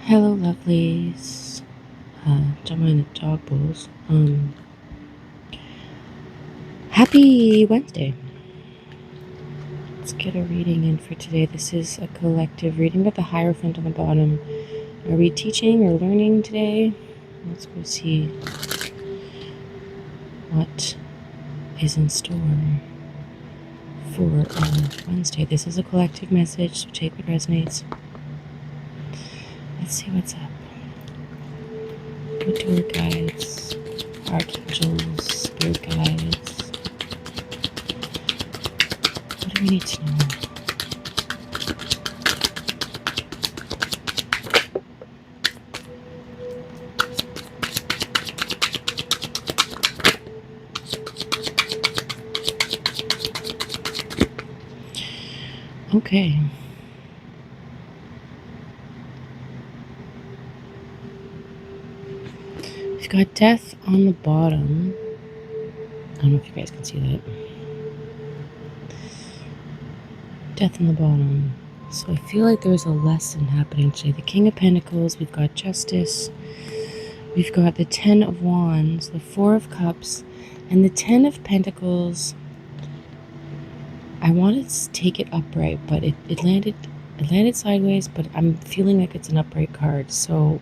Hello, lovelies. Don't mind the dog bowls. Happy Wednesday. Let's get a reading in for today. This is a collective reading with the Hierophant on the bottom. Are we teaching or learning today? Let's go see what is in store for Wednesday. This is a collective message, so take what resonates. Let's see what's up. Good tour guides, archangels, spirit guides. What do we need to know? Okay. We've got death on the bottom. I don't know if you guys can see that. Death on the bottom. So I feel like there's a lesson happening today. The King of Pentacles, we've got Justice, we've got the Ten of Wands, the Four of Cups, and the Ten of Pentacles. I wanted to take it upright, but it landed sideways, but I'm feeling like it's an upright card. So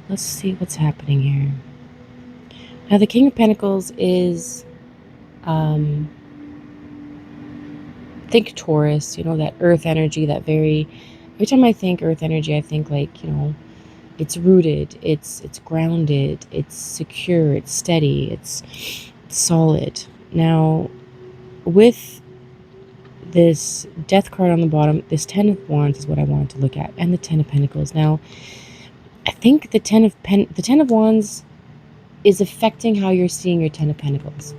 let's see what's happening here. Now the King of Pentacles is think Taurus, that earth energy, every time I think earth energy, I think like, it's rooted, it's grounded, it's secure, it's steady, it's solid. Now, with this death card on the bottom, this Ten of Wands is what I wanted to look at, and the Ten of Pentacles. Now, I think the Ten of Wands is affecting how you're seeing your Ten of Pentacles.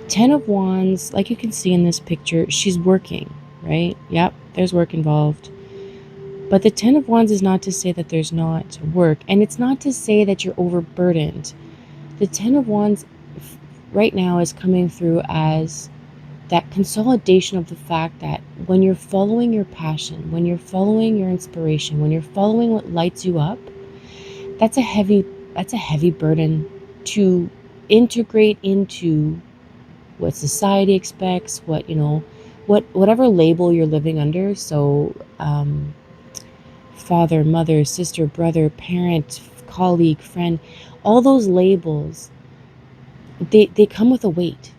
Ten of Wands, like you can see in this picture, she's working, right? Yep, there's work involved. But the Ten of Wands is not to say that there's not work, and it's not to say that you're overburdened. The Ten of Wands right now is coming through as that consolidation of the fact that when you're following your passion, when you're following your inspiration, when you're following what lights you up, that's a heavy burden to integrate into what society expects, whatever label you're living under. So father, mother, sister, brother, parent, colleague, friend, all those labels, they come with a weight,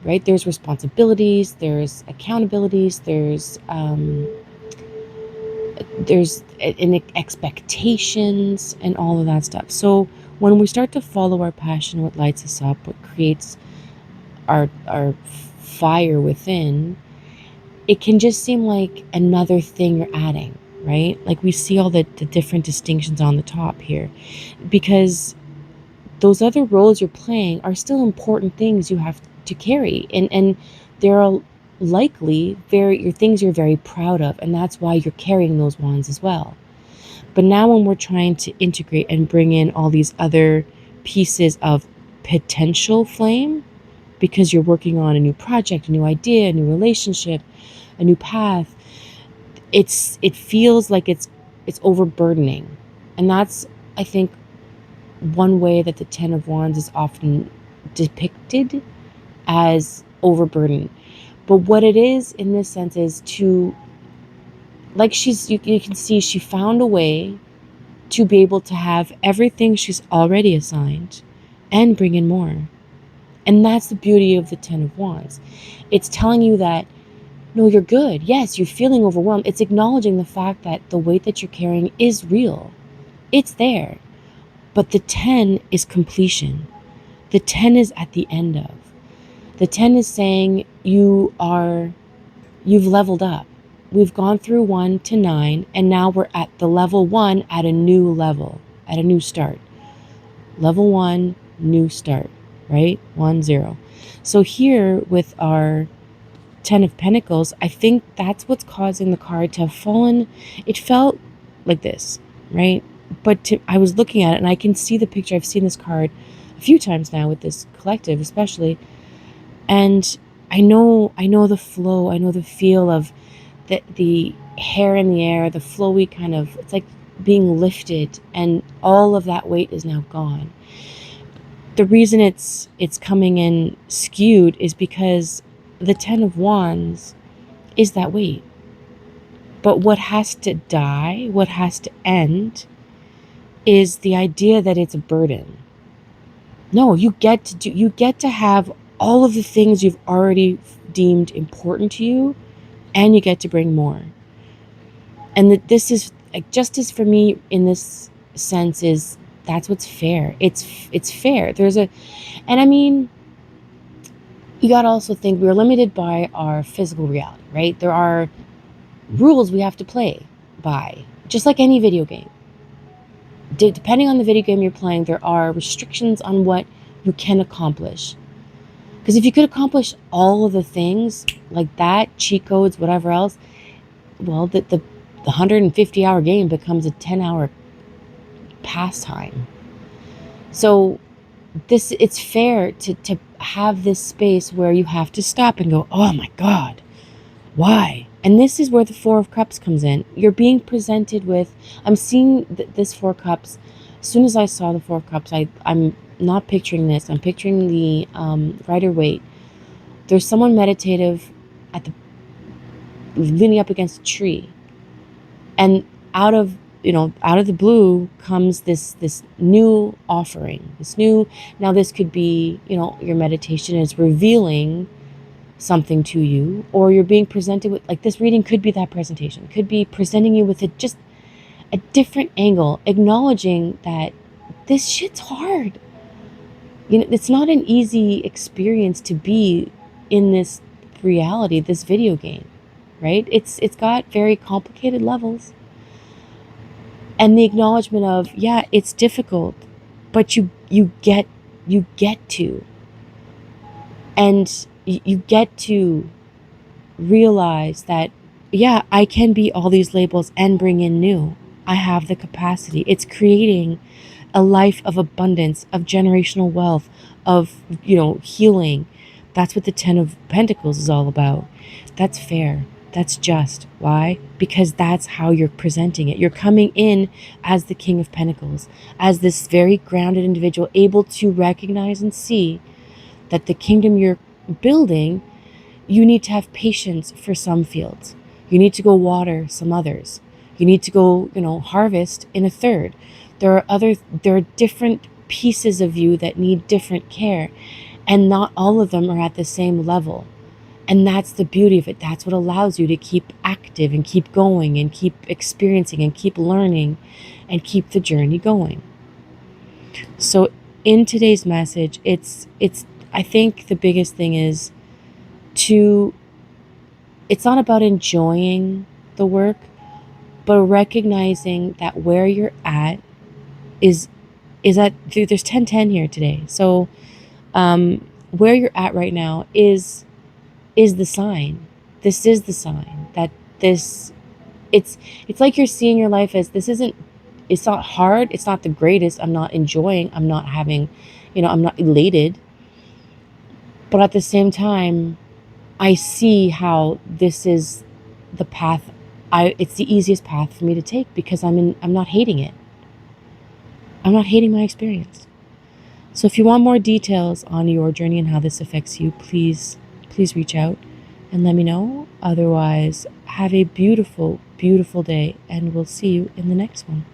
right? There's responsibilities, there's accountabilities, there's expectations and all of that stuff. So when we start to follow our passion, what lights us up, what creates our fire within, it can just seem like another thing you're adding, right? Like we see all the different distinctions on the top here, because those other roles you're playing are still important things you have to carry, and there are likely your things you're very proud of, and that's why you're carrying those wands as well. But now when we're trying to integrate and bring in all these other pieces of potential flame, because you're working on a new project, a new idea, a new relationship, a new path, it feels like it's overburdening. And that's, I think, one way that the Ten of Wands is often depicted as overburden. But what it is in this sense is to, like you can see, she found a way to be able to have everything she's already assigned and bring in more. And that's the beauty of the Ten of Wands. It's telling you that, no, you're good. Yes, you're feeling overwhelmed. It's acknowledging the fact that the weight that you're carrying is real. It's there. But the 10 is completion. The 10 is at the end of. The 10 is saying you've leveled up. We've gone through 1 to 9, and now we're at the level 1 at a new level, at a new start. Level 1, new start, right? 1, 0. So here with our Ten of Pentacles, I think that's what's causing the card to have fallen. It felt like this, right? But I was looking at it, and I can see the picture. I've seen this card a few times now with this collective especially, and I know the flow, I know the feel of the hair in the air, the flowy kind of, it's like being lifted, and all of that weight is now gone. The reason it's coming in skewed is because the 10 of Wands is that weight. But what has to die, what has to end, is the idea that it's a burden. No, you get to have all of the things you've already deemed important to you, and you get to bring more. And that this is like, justice for me in this sense is, that's what's fair. It's fair. And I mean, you gotta also think we're limited by our physical reality, right? There are rules we have to play by, just like any video game. Depending on the video game you're playing, there are restrictions on what you can accomplish. Because if you could accomplish all of the things like that, cheat codes, whatever else, well, the 150-hour game becomes a 10-hour pastime. So it's fair to have this space where you have to stop and go, oh my God, why? And this is where the Four of Cups comes in. You're being presented with, I'm seeing this Four of Cups. As soon as I saw the Four of Cups, I'm not picturing this. I'm picturing the Rider-Waite. There's someone meditative leaning up against a tree. And out of the blue comes this new offering. Now this could be, your meditation is revealing something to you, or you're being presented with, like, this reading could be that presentation, could be presenting you with just a different angle, acknowledging that this shit's hard. It's not an easy experience to be in this reality, this video game, right? It's got very complicated levels. And the acknowledgement of, yeah, it's difficult, but you get to. And you get to realize that, yeah, I can be all these labels and bring in new. I have the capacity. It's creating a life of abundance, of generational wealth, of, healing. That's what the 10 of Pentacles is all about. That's fair. That's just. Why? Because that's how you're presenting it. You're coming in as the King of Pentacles, as this very grounded individual, able to recognize and see that the kingdom you're building, you need to have patience for some fields. You need to go water some others. You need to go, harvest in a third. There are different pieces of you that need different care, and not all of them are at the same level. And that's the beauty of it. That's what allows you to keep active and keep going and keep experiencing and keep learning and keep the journey going. So in today's message, I think the biggest thing is it's not about enjoying the work, but recognizing that where you're at is at, there's 10-10 here today. So where you're at right now is the sign. This is the sign that it's like you're seeing your life as, it's not hard, it's not the greatest, I'm not enjoying, I'm not having, I'm not elated. But at the same time, I see how this is the path. It's the easiest path for me to take, because I'm not hating it. I'm not hating my experience. So if you want more details on your journey and how this affects you, please reach out and let me know. Otherwise, have a beautiful, beautiful day, and we'll see you in the next one.